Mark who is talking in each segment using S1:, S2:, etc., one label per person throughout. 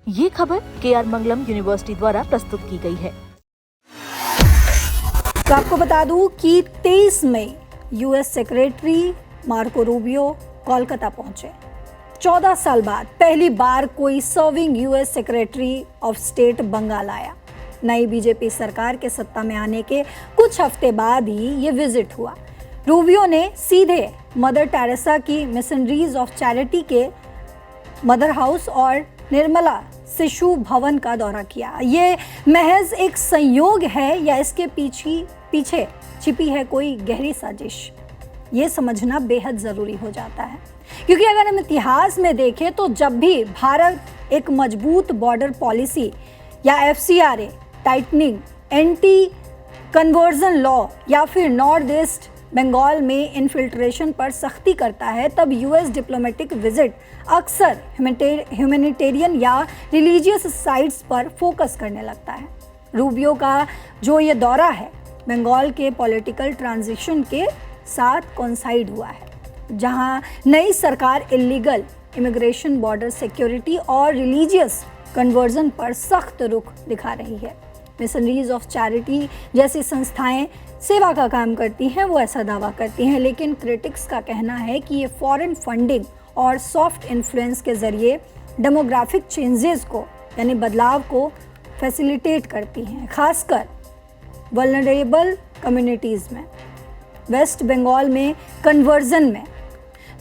S1: ये खबर KR मंगलम university द्वारा प्रस्तुत की गई है।
S2: तो आपको बता दूं कि 23 मई US secretary Marco Rubio Kolkata पहुंचे। 14 साल बाद पहली बार कोई serving US secretary of state Bengal आया। नई बीजेपी सरकार के सत्ता में आने के कुछ हफ्ते बाद ही ये विजिट हुआ। रूबियो ने सीधे मदर टेरेसा की मिशनरीज ऑफ चैरिटी के मदर हाउस और निर्मला शिशु भवन का दौरा किया। ये महज एक संयोग है या इसके पीछे छिपी है कोई गहरी साजिश, ये समझना बेहद ज़रूरी हो जाता है। क्योंकि अगर हम इतिहास में देखें तो जब भी भारत एक मजबूत बॉर्डर पॉलिसी या FCRA, tightening, anti conversion law या फिर नॉर्थ ईस्ट बंगाल में इन्फिल्ट्रेशन पर सख्ती करता है, तब यूएस डिप्लोमेटिक विजिट अक्सर ह्यूमैनिटेरियन या रिलीजियस साइट्स पर फोकस करने लगता है। रूबियो का जो ये दौरा है बंगाल के पॉलिटिकल ट्रांजिशन के साथ कोइंसाइड हुआ है, जहां नई सरकार इलीगल इमिग्रेशन, बॉर्डर सिक्योरिटी और रिलीजियस कन्वर्जन पर सख्त रुख दिखा रही है। मिशनरीज ऑफ चैरिटी जैसी संस्थाएं सेवा का काम करती हैं, वो ऐसा दावा करती हैं, लेकिन क्रिटिक्स का कहना है कि ये फॉरेन फंडिंग और सॉफ्ट इन्फ्लुएंस के ज़रिए डेमोग्राफिक चेंजेस को यानी बदलाव को फैसिलिटेट करती हैं, खासकर वल्नरेबल कम्युनिटीज़ में, वेस्ट बंगाल में कन्वर्जन में।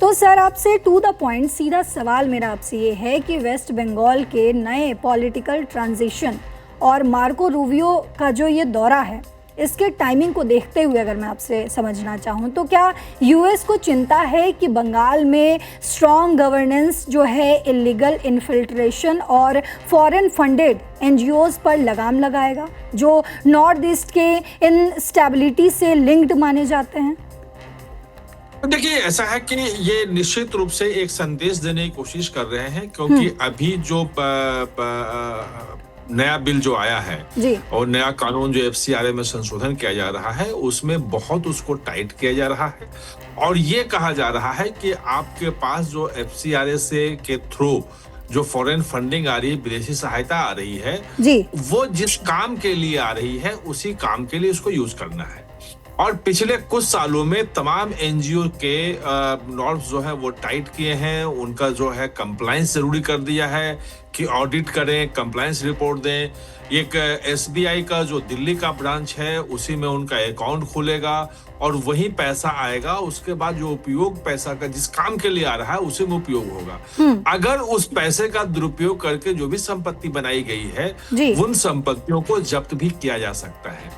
S2: तो सर, आपसे टू द पॉइंट सीधा सवाल मेरा आपसे ये है कि वेस्ट बंगाल के नए पॉलिटिकल ट्रांजिशन और मार्को रूबियो का जो ये दौरा है, इसके टाइमिंग को देखते हुए अगर मैं आपसे समझना चाहूँ तो क्या यूएस को चिंता है कि बंगाल में स्ट्रॉन्ग गवर्नेंस जो है इलीगल इन्फिल्ट्रेशन और फॉरेन फंडेड NGOs पर लगाम लगाएगा, जो नॉर्थ ईस्ट के इनस्टेबिलिटी से लिंक्ड माने जाते हैं?
S3: देखिए, ऐसा है कि ये निश्चित रूप से एक संदेश देने की कोशिश कर रहे हैं, क्योंकि अभी जो नया बिल जो आया है
S2: जी,
S3: और नया कानून जो FCRA में संशोधन किया जा रहा है, उसमें बहुत उसको टाइट किया जा रहा है और ये कहा जा रहा है कि आपके पास जो FCRA से के थ्रू जो फॉरेन फंडिंग आ रही है, विदेशी सहायता आ रही है
S2: जी,
S3: वो जिस काम के लिए आ रही है उसी काम के लिए उसको यूज करना है। और पिछले कुछ सालों में तमाम NGO के नॉर्म्स जो है वो टाइट किए हैं, उनका जो है कंप्लायंस जरूरी कर दिया है कि ऑडिट करें, कंप्लायंस रिपोर्ट दें। एक SBI का जो दिल्ली का ब्रांच है उसी में उनका अकाउंट खुलेगा और वही पैसा आएगा, उसके बाद जो उपयोग पैसा का जिस काम के लिए आ रहा है उसी में उपयोग होगा। अगर उस पैसे का दुरुपयोग करके जो भी संपत्ति बनाई गई है उन संपत्तियों को जब्त भी किया जा सकता है।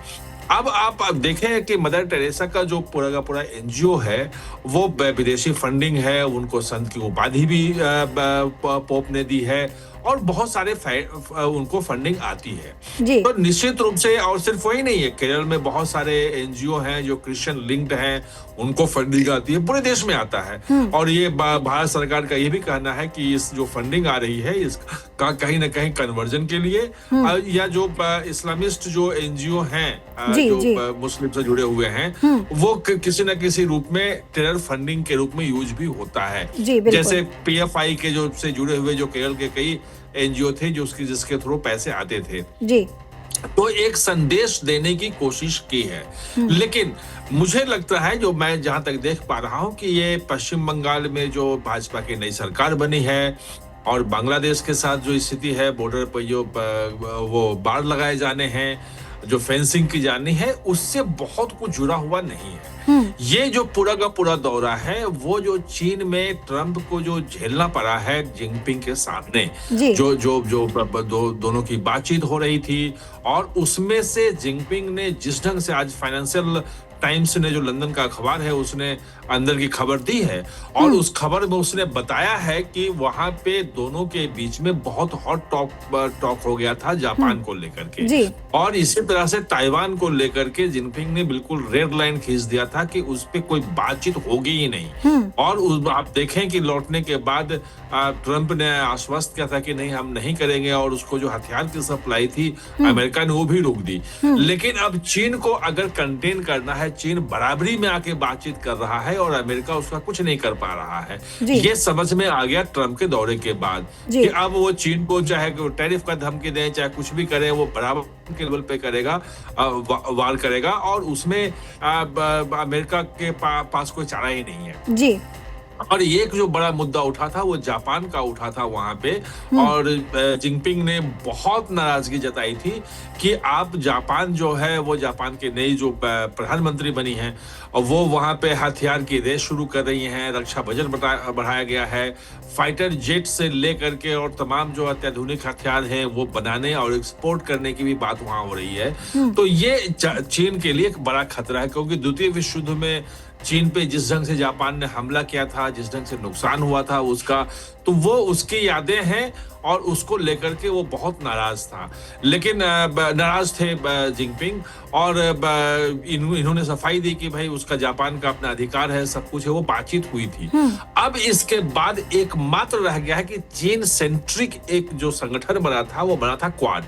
S3: अब आप देखें कि मदर टेरेसा का जो पूरा का पूरा NGO है वो विदेशी फंडिंग है, उनको संत की उपाधि भी पोप ने दी है और बहुत सारे उनको फंडिंग आती है। तो निश्चित रूप से, और सिर्फ वही नहीं है, केरल में बहुत सारे NGO हैं जो क्रिश्चियन लिंक्ड हैं, उनको फंडिंग आती है, पूरे देश में आता है। और ये भारत सरकार का ये भी कहना है कि इस जो फंडिंग आ रही है इसका कहीं ना कहीं कन्वर्जन के लिए या जो इस्लामिस्ट जो NGO हैं जो मुस्लिम से जुड़े हुए हैं वो किसी न किसी रूप में टेरर फंडिंग के रूप में यूज भी होता है। जैसे PFI के जो से जुड़े हुए जो केरल के कई NGO थे जो जिसके थ्रू पैसे आते थे जी। तो एक संदेश देने की कोशिश की है, लेकिन मुझे लगता है, जो मैं जहां तक देख पा रहा हूं, कि ये पश्चिम बंगाल में जो भाजपा की नई सरकार बनी है और बांग्लादेश के साथ जो स्थिति है, बॉर्डर पर जो वो बाड़ लगाए जाने हैं, जो फेंसिंग की जानी है, उससे बहुत कुछ जुड़ा हुआ नहीं है। ये जो पूरा का पूरा दौरा है वो जो चीन में ट्रंप को जो झेलना पड़ा है जिनपिंग के सामने, जो दोनों की बातचीत हो रही थी और उसमें से जिनपिंग ने जिस ढंग से, आज फाइनेंशियल टाइम्स ने जो लंदन का अखबार है उसने अंदर की खबर दी है और उस खबर में उसने बताया है कि वहां पे दोनों के बीच में बहुत हॉट टॉक हो गया था जापान को लेकर के, और इसी तरह से ताइवान को लेकर के जिनपिंग ने बिल्कुल रेड लाइन खींच दिया था कि उस पे कोई बातचीत होगी ही नहीं। और आप देखें कि लौटने के बाद ट्रंप ने आश्वस्त किया था कि नहीं, हम नहीं करेंगे, और उसको जो हथियार की सप्लाई थी अमेरिका ने वो भी रोक दी। लेकिन अब चीन को अगर कंटेन करना है है चीन बराबरी में आके बातचीत कर रहा है और अमेरिका उसका कुछ नहीं कर पा रहा है।
S2: जी।
S3: ये समझ में आ गया ट्रंप के दौरे के बाद
S2: जी।
S3: कि अब वो चीन को चाहे टैरिफ का धमकी दें, चाहे कुछ भी करे, वो बराबर के लेवल पे करेगा, वार करेगा, और उसमें अमेरिका के पास कोई चारा ही नहीं है।
S2: जी।
S3: और एक जो बड़ा मुद्दा उठा था वो जापान का उठा था वहां पे, और जिनपिंग ने बहुत नाराजगी जताई थी कि आप जापान जो है, वो जापान के नई जो प्रधानमंत्री बनी हैं और वो वहां पे हथियार की रेस शुरू कर रही हैं, रक्षा बजट बढ़ाया गया है, फाइटर जेट से लेकर के और तमाम जो अत्याधुनिक हथियार हैं वो बनाने और एक्सपोर्ट करने की भी बात वहां हो रही है। तो ये चीन के लिए एक बड़ा खतरा है, क्योंकि द्वितीय विश्व युद्ध में चीन पे जिस ढंग से जापान ने हमला किया था, जिस ढंग से नुकसान हुआ था उसका, तो वो उसकी यादें हैं और उसको लेकर के वो बहुत नाराज था। लेकिन नाराज थे जिनपिंग, और इन्होंने सफाई दी कि भाई उसका जापान का अपना अधिकार है, सब कुछ है, वो बातचीत हुई थी। अब इसके बाद एकमात्र रह गया है कि चीन सेंट्रिक एक जो संगठन बना था वो बना था क्वाड,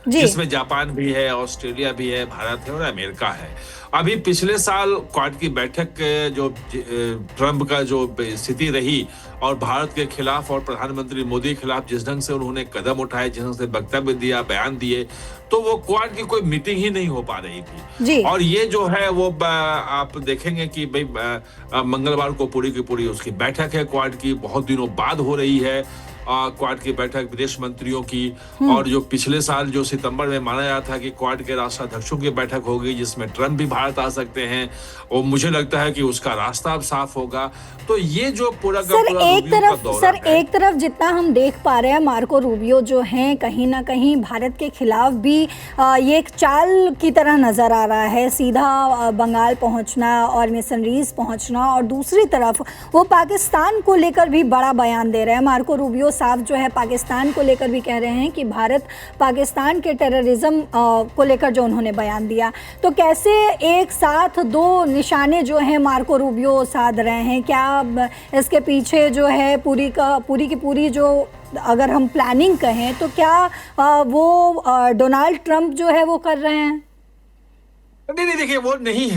S3: जिसमें जापान भी है, ऑस्ट्रेलिया भी है, भारत है और अमेरिका है। अभी पिछले साल क्वाड की बैठक जो ट्रंप का जो स्थिति रही और भारत के खिलाफ और प्रधानमंत्री मोदी के खिलाफ जिस ढंग से उन्होंने कदम उठाए, जिस ढंग से वक्तव्य दिया, बयान दिए, तो वो क्वाड की कोई मीटिंग ही नहीं हो पा रही थी
S2: जी।
S3: और ये जो है वो आप देखेंगे कि भाई मंगलवार को पूरी की पूरी उसकी बैठक है क्वाड की, बहुत दिनों बाद हो रही है क्वाड की बैठक विदेश मंत्रियों की। और जो पिछले साल जो सितंबर में माना जाता था कि क्वाड के राष्ट्राध्यक्षों की बैठक होगी जिसमें ट्रंप भी भारत आ सकते हैं, और मुझे लगता है कि उसका रास्ता अब साफ होगा। तो ये जो पूरा का पूरा
S2: एक तरफ जितना हम देख पा रहे हैं, मार्को रूबियो जो हैं कहीं ना कहीं भारत के खिलाफ भी ये एक चाल की तरह नजर आ रहा है, सीधा बंगाल पहुंचना और मिशनरीज पहुंचना, और दूसरी तरफ वो पाकिस्तान को लेकर भी बड़ा बयान दे रहे हैं। मार्को रूबियो साहब जो है पाकिस्तान को लेकर भी कह रहे हैं कि भारत पाकिस्तान के टेररिज्म को लेकर जो उन्होंने बयान दिया, तो कैसे एक साथ दो निशाने जो हैं मार्को रूबियो साध रहे हैं? क्या इसके पीछे जो है पूरी की पूरी जो अगर हम प्लानिंग कहें तो क्या वो डोनाल्ड ट्रंप जो है वो कर रहे हैं?
S3: नहीं, देखिए वो नहीं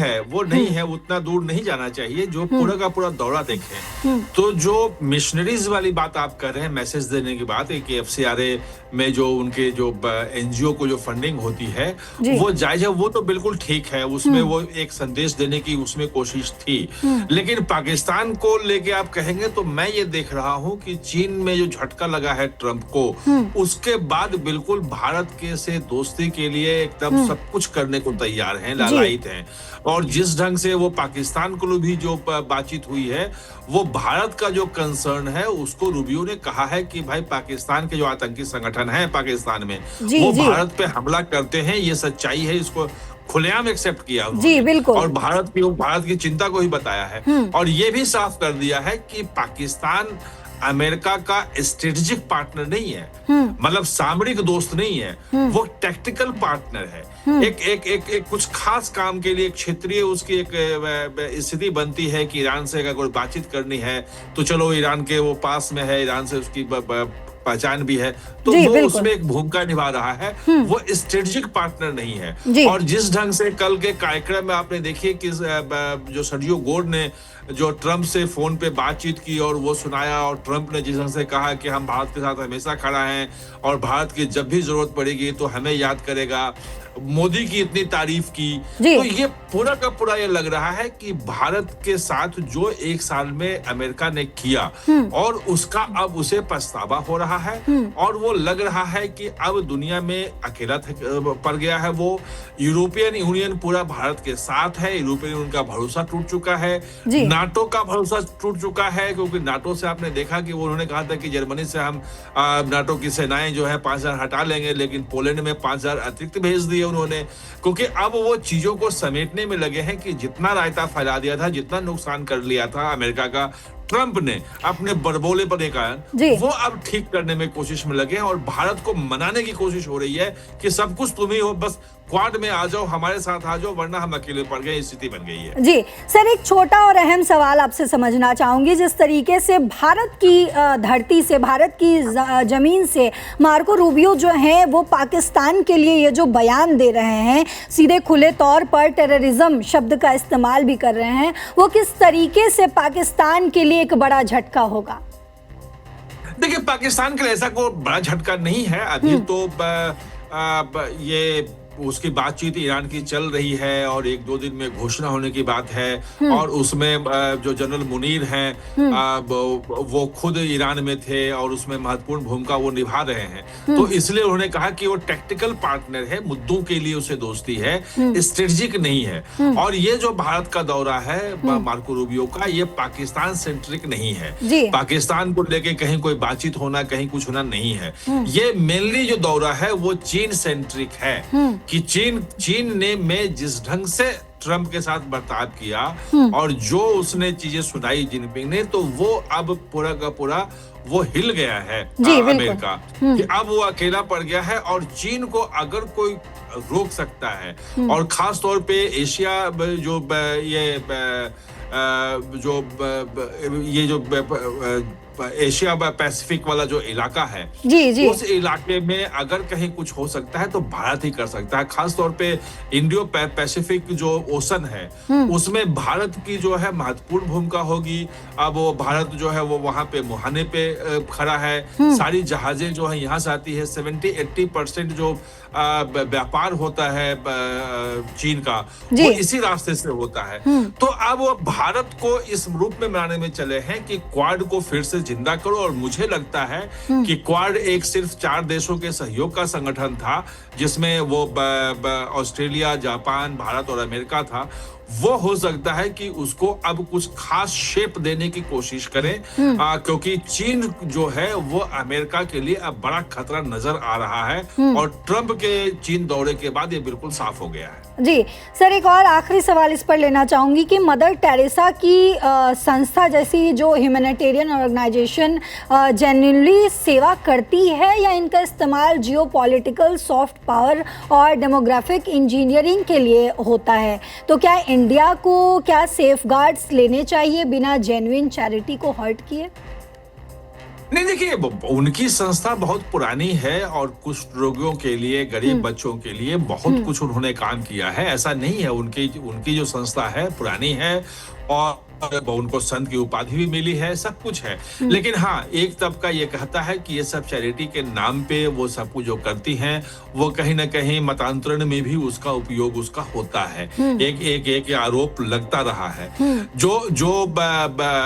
S3: है, उतना दूर नहीं जाना चाहिए। जो पूरा का पूरा दौरा देखें तो जो मिशनरीज वाली बात आप कर रहे हैं, मैसेज देने की बात है कि एफसीआरए में जो उनके जो एनजीओ को जो फंडिंग होती है वो जायज है, वो तो बिल्कुल ठीक है, उसमें वो एक संदेश देने की उसमें कोशिश थी। लेकिन पाकिस्तान को लेके आप कहेंगे तो मैं ये देख रहा हूं कि चीन में जो झटका लगा है ट्रंप को, उसके बाद बिल्कुल भारत के से दोस्ती के लिए एकदम सब कुछ करने को तैयार हैं, लालायित हैं। और जिस ढंग से वो पाकिस्तान को भी जो बातचीत हुई है, वो भारत का जो कंसर्न है उसको रूबियो ने कहा है कि भाई पाकिस्तान के जो आतंकी संगठन है पाकिस्तान में वो भारत पे हमला करते हैं, ये सच्चाई है, इसको खुलेआम एक्सेप्ट किया
S2: जी, बिल्कुल।
S3: और भारत की चिंता को ही बताया है और ये भी साफ कर दिया है कि पाकिस्तान अमेरिका का स्ट्रेटेजिक पार्टनर नहीं है, मतलब सामरिक दोस्त नहीं है, वो टैक्टिकल पार्टनर है। एक कुछ खास काम के लिए क्षेत्रीय उसकी एक स्थिति बनती है कि ईरान से अगर कोई बातचीत करनी है तो चलो ईरान के वो पास में है, ईरान से उसकी पहचान भी है, तो वो उसमें एक भूमिका निभा रहा है, वो स्ट्रेटेजिक पार्टनर नहीं है। और जिस ढंग से कल के कार्यक्रम में आपने देखिए कि जो सर्जियो गोड ने जो ट्रंप से फोन पे बातचीत की और वो सुनाया, और ट्रंप ने जिस ढंग से कहा कि हम भारत के साथ हमेशा खड़ा हैं और भारत की जब भी जरूरत पड़ेगी तो हमें याद करेगा, मोदी की इतनी तारीफ की, तो ये पूरा का पूरा ये लग रहा है कि भारत के साथ जो एक साल में अमेरिका ने किया और उसका अब उसे पछतावा हो रहा है, और वो लग रहा है कि अब दुनिया में अकेला पड़ गया है। वो यूरोपियन यूनियन पूरा भारत के साथ है, यूरोपियन यूनियन का भरोसा टूट चुका है, नाटो का भरोसा टूट चुका है, क्योंकि नाटो से आपने देखा कि वो उन्होंने कहा था कि जर्मनी से हम नाटो की सेनाएं जो है 5000 हटा लेंगे, लेकिन पोलैंड में 5000 अतिरिक्त भेज दिए उन्होंने, क्योंकि अब वो चीजों को समेटने में लगे हैं कि जितना रायता फैला दिया था, जितना नुकसान कर लिया था अमेरिका का ट्रंप ने अपने बड़बोले पर
S2: जी।
S3: कारण वो अब ठीक करने में कोशिश में लगे हैं और भारत को मनाने की कोशिश हो रही है कि सब कुछ तुम ही हो, बस क्वाड में आ जाओ, हमारे साथ आ जाओ, वरना हम अकेले पड़ गए, स्थिति बन गई है।
S2: जी सर, एक छोटा और अहम सवाल आपसे समझना चाहूंगी। जिस तरीके से भारत की धरती से, भारत की जमीन से मार्को रूबियो जो हैं वो पाकिस्तान के लिए ये जो बयान दे रहे हैं, सीधे खुले तौर पर टेररिज्म शब्द का इस्तेमाल भी कर रहे हैं, वो किस तरीके से पाकिस्तान के लिए एक बड़ा झटका होगा?
S3: देखिए, पाकिस्तान के लिए ऐसा कोई बड़ा झटका नहीं है। अभी तो ये उसकी बातचीत ईरान की चल रही है और 1-2 दिन में घोषणा होने की बात है और उसमें जो जनरल मुनीर हैं वो खुद ईरान में थे और उसमें महत्वपूर्ण भूमिका वो निभा रहे हैं। तो इसलिए उन्होंने कहा कि वो टेक्टिकल पार्टनर है, मुद्दों के लिए उसे दोस्ती है, स्ट्रेटेजिक नहीं है। और ये जो भारत का दौरा है मार्को रूबियो का, ये पाकिस्तान सेंट्रिक नहीं है। पाकिस्तान को लेके कहीं कोई बातचीत होना, कहीं कुछ होना नहीं है। ये मेनली जो दौरा है वो चीन सेंट्रिक है कि चीन ने में जिस ढंग से ट्रंप के साथ बर्ताव किया और जो उसने चीजें सुनाई जिनपिंग ने, तो वो अब पूरा का पूरा वो हिल गया है अमेरिका कि अब वो अकेला पड़ गया है और चीन को अगर कोई रोक सकता है और खास तौर पे एशिया जो एशिया पैसिफिक वाला जो इलाका है, उस इलाके में अगर कहीं कुछ हो सकता है तो भारत ही कर सकता है। खास तौर पे इंडियो पैसिफिक जो ओशन है उसमें भारत की जो है महत्वपूर्ण भूमिका होगी। अब वो भारत जो है वो वहां पे मुहाने पे खड़ा है, सारी जहाजें जो है यहाँ से आती है। 70-80% जो व्यापार होता है चीन का वो इसी रास्ते से होता है। तो अब वो भारत को इस रूप में बनाने में चले हैं कि क्वाड को फिर से जिंदा करो। और मुझे लगता है कि क्वाड एक सिर्फ 4 देशों के सहयोग का संगठन था जिसमें वो ऑस्ट्रेलिया, जापान, भारत और अमेरिका था। वो हो सकता है कि उसको अब कुछ खास शेप देने की कोशिश करें क्योंकि चीन जो है वो अमेरिका के लिए अब बड़ा खतरा नजर आ रहा है और ट्रंप के चीन दौरे के बाद ये बिल्कुल साफ हो गया है।
S2: जी सर, एक और आखिरी सवाल इस पर लेना चाहूंगी कि मदर टेरेसा की संस्था जैसी जो ह्यूमैनिटेरियन ऑर्गेनाइजेशन जेन्युइनली सेवा करती है या इनका इस्तेमाल जियोपॉलिटिकल सॉफ्ट पावर और डेमोग्राफिक इंजीनियरिंग के लिए होता है? तो क्या इंडिया को क्या सेफगार्ड्स लेने चाहिए बिना जेन्युइन चैरिटी को हर्ट किए?
S3: नहीं, देखिए, उनकी संस्था बहुत पुरानी है और कुछ रोगियों के लिए, गरीब बच्चों के लिए बहुत कुछ उन्होंने काम किया है। ऐसा नहीं है, उनकी जो संस्था है पुरानी है और उनको संत की उपाधि भी मिली है, सब कुछ है। लेकिन हाँ, एक तबका ये कहता है कि ये सब चैरिटी के नाम पे वो सब कुछ जो करती हैं वो कहीं ना कहीं मतांतरण में भी उसका उपयोग उसका होता है। एक आरोप लगता रहा है। जो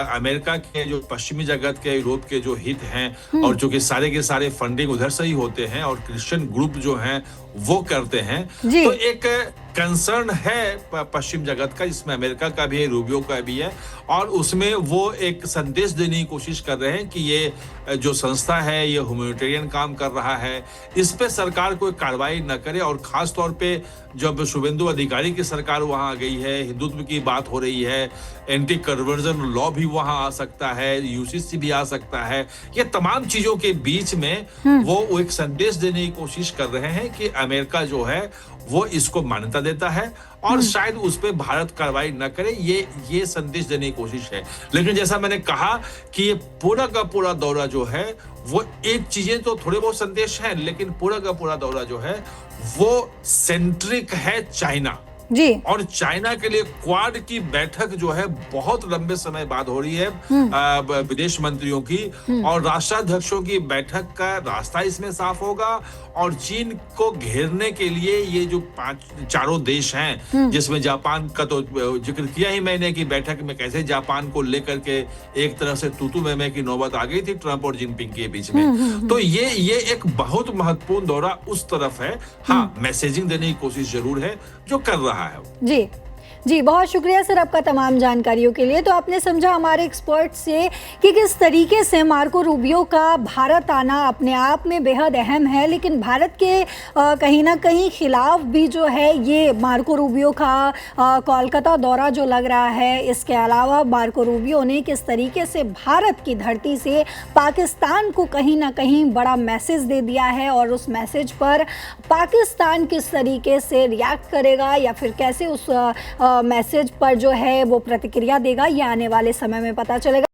S3: अमेरिका के जो पश्चिमी जगत के, यूरोप के जो हित हैं और जो कि सारे के सारे फंडिंग उधर से ही होते हैं और क्रिश्चियन ग्रुप जो हैं वो करते हैं, तो एक कंसर्न है पश्चिम जगत का, जिसमें अमेरिका का भी है, रूबियो का भी है और उसमें वो एक संदेश देने की कोशिश कर रहे हैं कि ये जो संस्था है ये ह्यूमैनिटेरियन काम कर रहा है, इस पे सरकार कोई कार्रवाई न करे। और खास तौर पे जब शुभेंदु अधिकारी की सरकार वहां आ गई है, हिंदुत्व की बात हो रही है, एंटी कन्वर्जन लॉ भी वहां आ सकता है, यूसीसी भी आ सकता है, ये तमाम चीजों के बीच में वो एक संदेश देने की कोशिश कर रहे हैं कि अमेरिका जो है वो इसको मान्यता देता है और शायद उस पर भारत कार्रवाई न करे, ये संदेश देने की कोशिश है। लेकिन जैसा मैंने कहा कि ये पूरा का पूरा दौरा जो है वो एक चीजें तो थोड़े बहुत संदेश हैं, लेकिन पूरा का पूरा दौरा जो है वो सेंट्रिक है चाइना
S2: जी।
S3: और चाइना के लिए क्वाड की बैठक जो है बहुत लंबे समय बाद हो रही है विदेश मंत्रियों की, और राष्ट्राध्यक्षों की बैठक का रास्ता इसमें साफ होगा। और चीन को घेरने के लिए ये जो 4 देश हैं, जिसमें जापान का तो जिक्र किया ही मैंने कि बैठक में कैसे जापान को लेकर के एक तरह से तूतू मैमे की नौबत आ गई थी ट्रंप और जिनपिंग के बीच में। तो ये एक बहुत महत्वपूर्ण दौरा उस तरफ है। हाँ, मैसेजिंग देने की कोशिश जरूर है जो कर रहा है
S2: जी। जी, बहुत शुक्रिया सर आपका तमाम जानकारियों के लिए। तो आपने समझा हमारे एक्सपर्ट से कि किस तरीके से मार्को रूबियो का भारत आना अपने आप में बेहद अहम है, लेकिन भारत के कहीं ना कहीं खिलाफ भी जो है ये मार्को रूबियो का कोलकाता दौरा जो लग रहा है। इसके अलावा मार्को रूबियो ने किस तरीके से भारत की धरती से पाकिस्तान को कहीं ना कहीं बड़ा मैसेज दे दिया है, और उस मैसेज पर पाकिस्तान किस तरीके से रिएक्ट करेगा या फिर कैसे उस मैसेज पर जो है वो प्रतिक्रिया देगा, ये आने वाले समय में पता चलेगा।